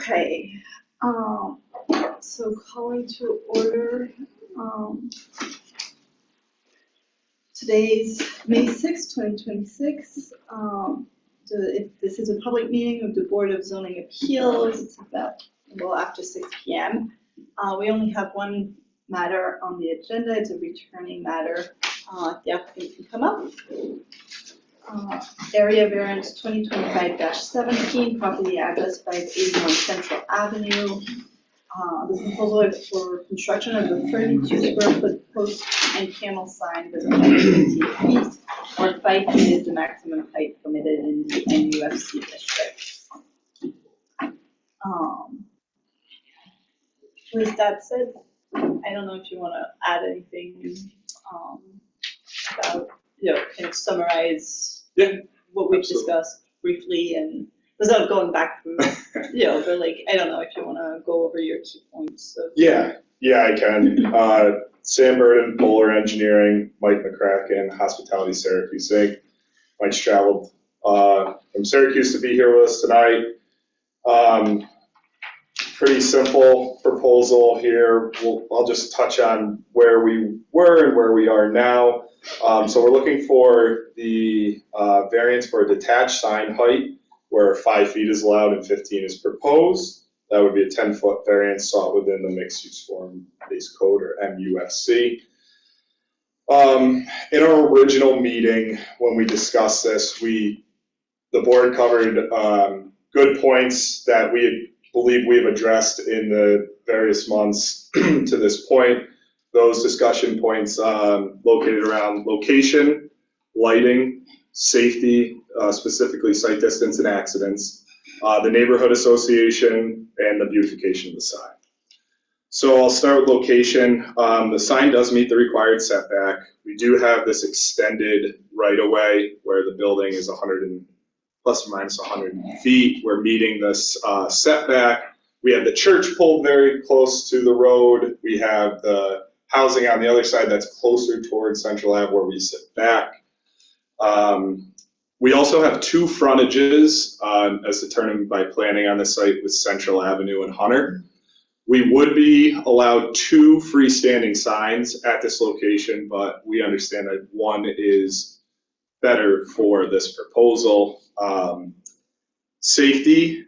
Okay, so calling to order, today's May 6, 2026. This is a public meeting of the Board of Zoning Appeals. It's about, well, after 6 p.m. We only have one matter on the agenda. It's a returning matter. The applicant can come up. Area variance 2025-17, property address 581 Central Avenue. The proposal is for construction of a 32 square foot post and panel sign with 115 feet, or 5 feet is the maximum height permitted in the NUFC district. With that said, I don't know if you want to add anything about, kind of summarize what we've discussed briefly, and without going back through, but like, I don't know if you want to go over your key points. Yeah, I can. Sam Burden, Polar Engineering, Mike McCracken, Hospitality Syracuse Inc. Mike's traveled from Syracuse to be here with us tonight. Pretty simple proposal here. I'll just touch on where we were and where we are now. So we're looking for the variance for a detached sign height where 5 feet is allowed and 15 is proposed. That would be a 10-foot variance sought within the mixed-use form-based code, or MUFC. In our original meeting, when we discussed this, the board covered good points that we believe we have addressed in the various months to this point. Those discussion points located around location, lighting, safety, specifically site distance and accidents, the neighborhood association, and the beautification of the sign. So I'll start with location. The sign does meet the required setback. We do have this extended right-of-way where the building is plus or minus 100 feet. We're meeting this setback. We have the church pulled very close to the road. We have the housing on the other side that's closer towards Central Ave where we sit back. We also have two frontages as determined by planning on the site with Central Avenue and Hunter. We would be allowed 2 freestanding signs at this location, but we understand that one is better for this proposal. Safety,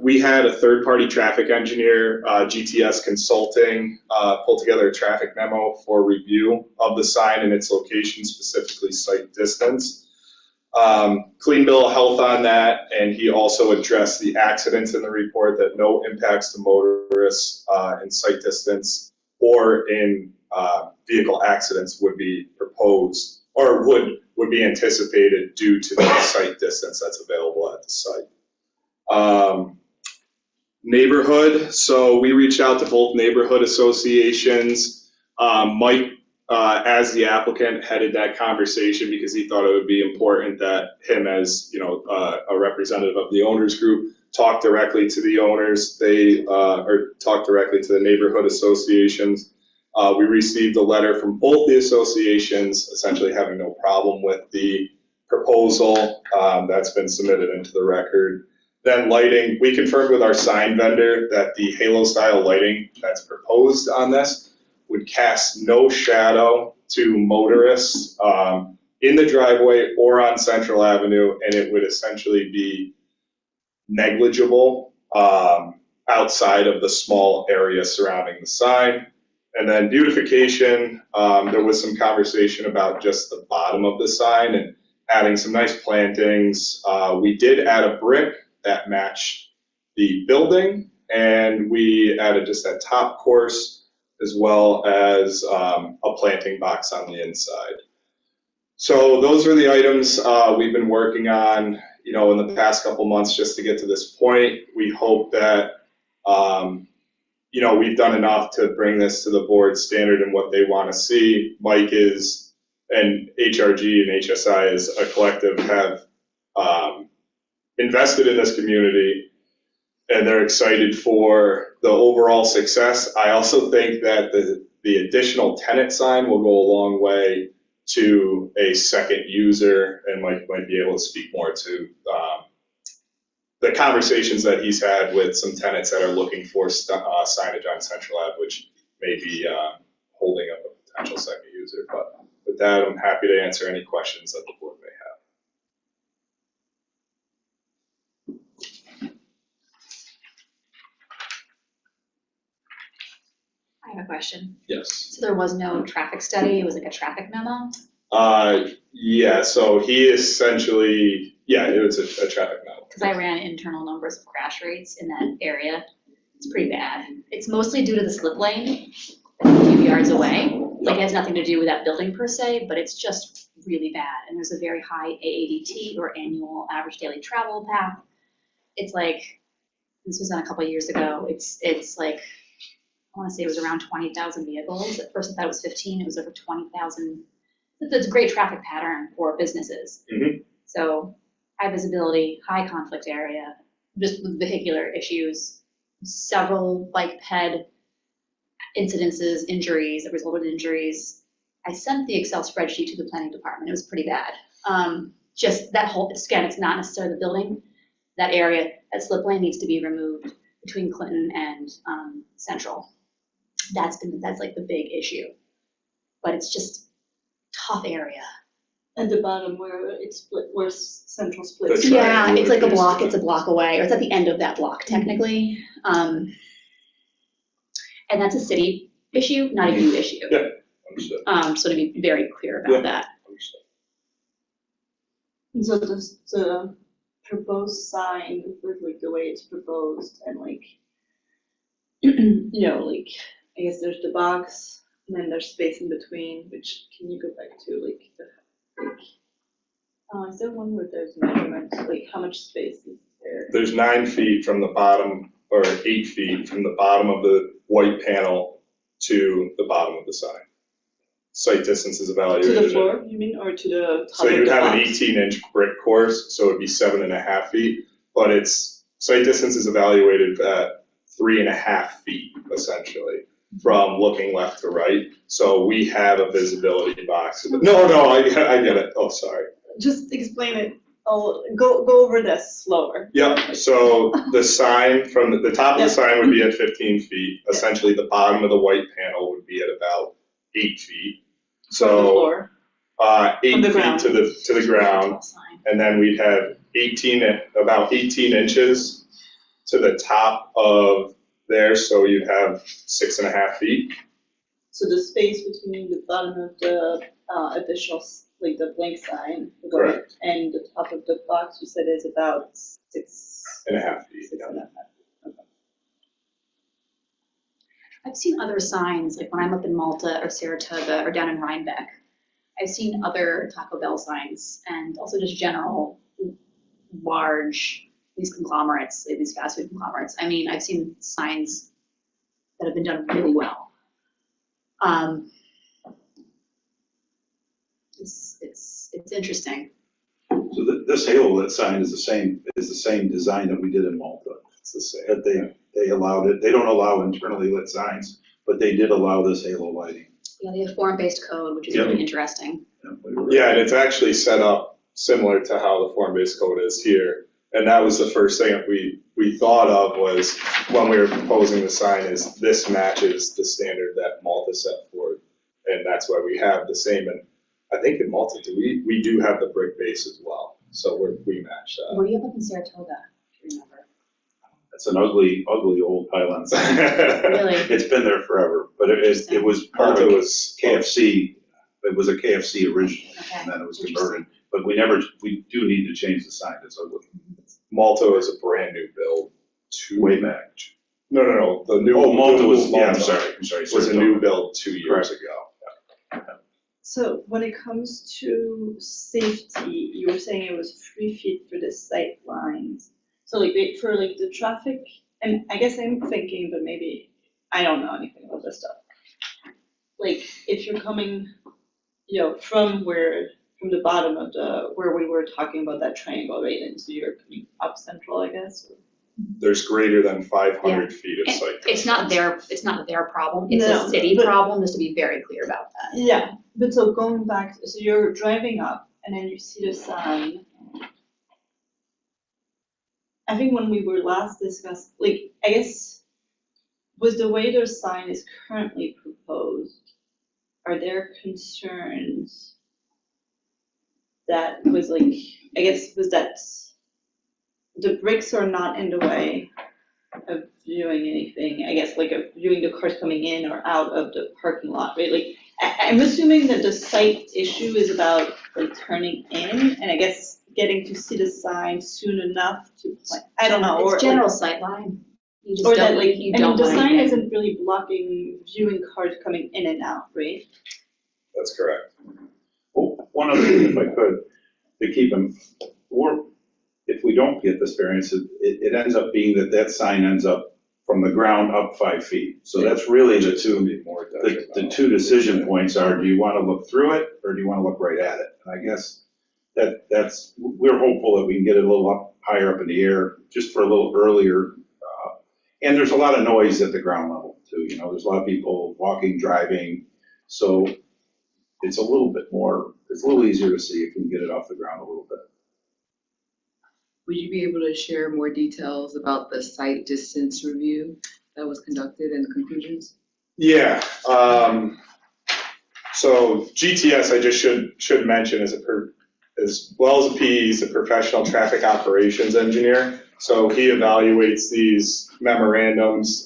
we had a third-party traffic engineer, GTS Consulting, pull together a traffic memo for review of the sign and its location, specifically site distance. Clean bill of health on that, and he also addressed the accidents in the report, that no impacts to motorists in site distance or in vehicle accidents would be proposed or would be anticipated due to the site distance that's available at the site. Neighborhood, so we reached out to both neighborhood associations. Mike, as the applicant, headed that conversation because he thought it would be important that him, as a representative of the owners group, talk directly to the owners. Or talk directly to the neighborhood associations. We received a letter from both the associations, essentially having no problem with the proposal that's been submitted into the record. Then lighting, we confirmed with our sign vendor that the halo style lighting that's proposed on this would cast no shadow to motorists in the driveway or on Central Avenue, and it would essentially be negligible outside of the small area surrounding the sign. And then beautification, there was some conversation about just the bottom of the sign and adding some nice plantings. We did add a brick that matched the building, and we added just that top course as well as a planting box on the inside. So those are the items we've been working on, in the past couple months just to get to this point. We hope that we've done enough to bring this to the board standard and what they want to see. Mike is, and HRG and HSI as a collective have invested in this community, and they're excited for the overall success. I also think that the additional tenant sign will go a long way to a second user, and Mike might be able to speak more to the conversations that he's had with some tenants that are looking for signage on Central Ave, which may be holding up a potential second user. But with that, I'm happy to answer any questions that the board may have. I have a question. Yes. So there was no traffic study, it was like a traffic memo? Yeah, so he essentially, it was a traffic memo. Because I ran internal numbers of crash rates in that area. It's pretty bad. It's mostly due to the slip lane, a few yards away. Like, it has nothing to do with that building per se, but it's just really bad. And there's a very high AADT, or annual average daily travel path. It's like, this was done a couple of years ago. It's like, I want to say it was around 20,000 vehicles. At first I thought it was 15, it was over 20,000. It's a great traffic pattern for businesses. Mm-hmm. So high visibility, high conflict area, just with vehicular issues, several bike ped incidences, injuries, that resulted in injuries. I sent the Excel spreadsheet to the planning department. It was pretty bad. Just that whole, again, it's not necessarily the building. That area, that slip lane needs to be removed between Clinton and Central. That's like the big issue. But it's just tough area. At the bottom where it's split, where Central splits. That's right. Yeah, it's like a block, it's a block away, or it's at the end of that block technically. And that's a city issue, not a you issue. Yeah, understood. So to be very clear about that. Understood. And so the proposed sign, with like the way it's proposed, and like, you know, like, I guess there's the box, and then there's space in between, which, can you go back to like, is there one where there's measurements, like how much space is there? There's 9 feet from the bottom, or 8 feet from the bottom of the white panel to the bottom of the sign. Site distance is evaluated. To the floor, you mean, or to the top So of you would the have an box? 18-inch brick course, so it'd be 7.5 feet, but its site distance is evaluated at 3.5 feet, essentially, from looking left to right. So we have a visibility box. No, I get it. Oh, sorry. Just explain it. Oh, go over this slower. Yep, so the sign, from the top of the sign would be at 15 feet. Essentially, the bottom of the white panel would be at about 8 feet. From the So, floor. 8 From the feet ground. to the ground. And then we'd have about 18 inches to the top of there, so you'd have 6.5 feet. So the space between the bottom of the additional, like the blank sign, Correct. and the top of the box, you said is about 6.5 feet. 6.5. Okay. I've seen other signs, like when I'm up in Malta or Saratoga or down in Rhinebeck, I've seen other Taco Bell signs, and also just general large, these conglomerates, these fast food conglomerates. I mean, I've seen signs that have been done really well. It's interesting. So this halo lit sign is the same design that we did in Malta. It's the same. That they allowed it. They don't allow internally lit signs, but they did allow this halo lighting. Yeah, they have form-based code, which is Yep. really interesting. Yeah, and it's actually set up similar to how the form-based code is here. And that was the first thing that we thought of, was when we were proposing the sign, is this matches the standard that Malta set forward. And that's why we have the same. And I think in Malta, we do have the brick base as well. So we match that. What do you have up in Saratoga, if you remember? It's an ugly old pylon sign. Really? It's been there forever, but it was part Malta of was KFC. It was a KFC originally, Okay. and then it was converted. But we do need to change the sign. It's ugly. Malta is a brand new build. Way back. No. The new. Oh, Malta was, Malta yeah, I'm sorry. Was a new build 2 years Correct. ago. So when it comes to safety, you were saying it was 3 feet for the sight lines. So like for like the traffic, and I guess I'm thinking, but maybe I don't know anything about this stuff. Like if you're coming, from the bottom of where we were talking about that triangle, right? And so you're coming up Central, I guess. There's greater than 500 feet of site. It's not their problem, it's No, a city but- problem, just to be very clear about that. Yeah, but so going back, so you're driving up and then you see the sign. I think when we were last discussed, like, I guess, with the way their sign is currently proposed, are there concerns that was like, I guess, was that the bricks are not in the way of doing anything, I guess, like of viewing the cars coming in or out of the parking lot, right? Like, I'm assuming that the site issue is about like turning in, and I guess getting to see the sign soon enough to, like, I don't know, or. It's general sightline. You just Or don't, that, like, you I mean, don't the want sign anything. isn't really blocking viewing cars coming in and out, right? That's correct. Well, one other thing, if I could, to keep them, or if we don't get this variance, it ends up being that sign ends up from the ground up 5 feet. So that's really the two decision points are, do you want to look through it or do you want to look right at it? And I guess we're hopeful that we can get it a little up, higher up in the air, just for a little earlier. And there's a lot of noise at the ground level too, you know, there's a lot of people walking, driving. So it's a little easier to see if we can get it off the ground a little bit. Would you be able to share more details about the site distance review that was conducted and the conclusions? Yeah, so GTS, I just should mention, as well as a PE, he's a professional traffic operations engineer. So he evaluates these memorandums.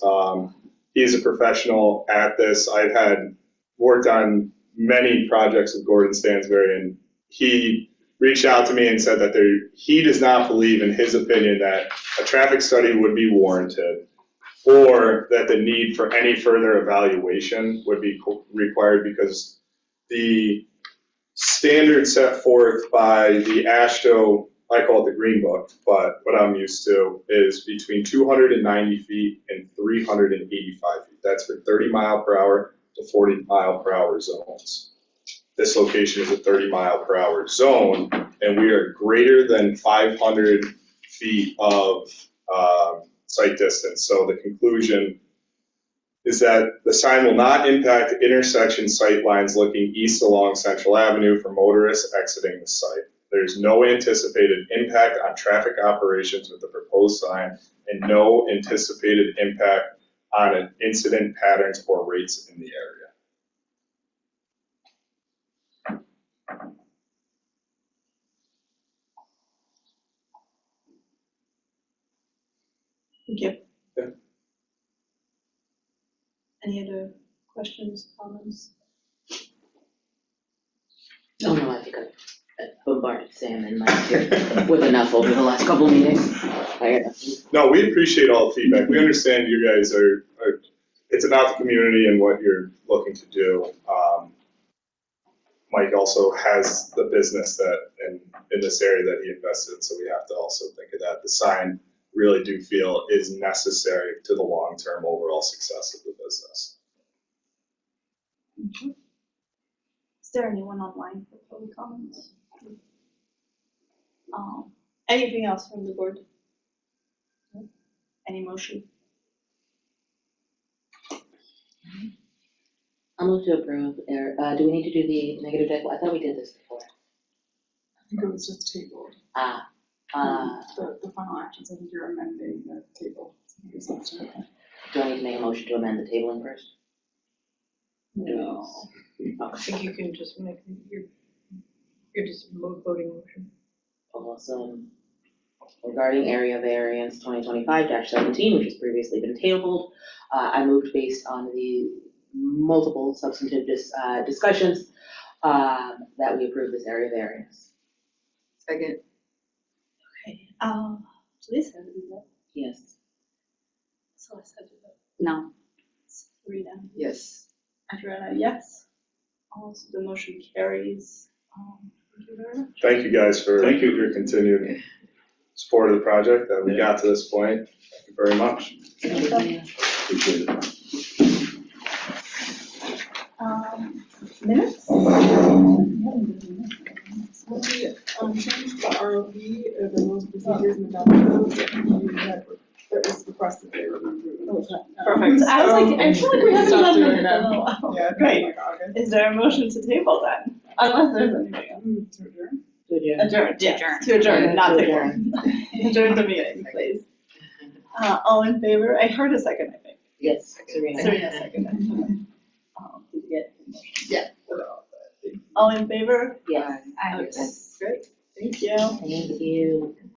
He's a professional at this. I've had worked on many projects with Gordon Stansberry, and he reached out to me and said that he does not believe, in his opinion, that a traffic study would be warranted, or that the need for any further evaluation would be required, because the standard set forth by the AASHTO, I call it the Green Book, but what I'm used to is between 290 feet and 385 feet. That's for 30 mile per hour to 40 mile per hour zones. This location is a 30 mile per hour zone, and we are greater than 500 feet of sight distance. So the conclusion is that the sign will not impact intersection sight lines looking east along Central Avenue for motorists exiting the site. There's no anticipated impact on traffic operations with the proposed sign, and no anticipated impact on incident patterns or rates in the area. Thank you. Yeah. Any other questions, comments? Oh, no, I think I've bombarded Sam and Mike here with enough over the last couple of meetings. I got nothing. No, we appreciate all the feedback. We understand you guys are it's about the community and what you're looking to do. Mike also has the business that in this area that he invested in, so we have to also think of that. The sign, really do feel, is necessary to the long-term overall success of the business. Mm-hmm. Is there anyone online for public comments? Anything else from the board? Any motion? I'll move to approve. Do we need to do the negative declaration? I thought we did this before. I think it was just table. The final actions, I think you're amending the table. Do I need to make a motion to amend the tabling first? No. I think you can just make, you're just voting motion. Awesome. Regarding area variance 2025-17, which has previously been tabled, I moved based on the multiple substantive discussions that we approve this area variance. Second. Okay, Lisa, had to do that. Yes. Celeste had to do that. No. Rita. Yes. Adriana, yes. Also, the motion carries. Thank you very much. Thank you guys for your continued support of the project that we got to this point. Thank you very much. Appreciate it. Minutes? When we changed the ROP, the rules, procedures, and adopted, that was requested they were removed. Perfect. I was like, I feel like we haven't Stop done doing that in that. a while. Yeah, Great. like August. Is there a motion to table then? Unless there's anything else. To adjourn? To Adjourn, yes, Adjourn. to adjourn, not To table. Adjourn the meeting, please. All in favor? I heard a second, I think. Yes, Serena. Serena seconded. Did you get? Yeah. All in favor? Yes. I Okay, great, thank you. Thank you.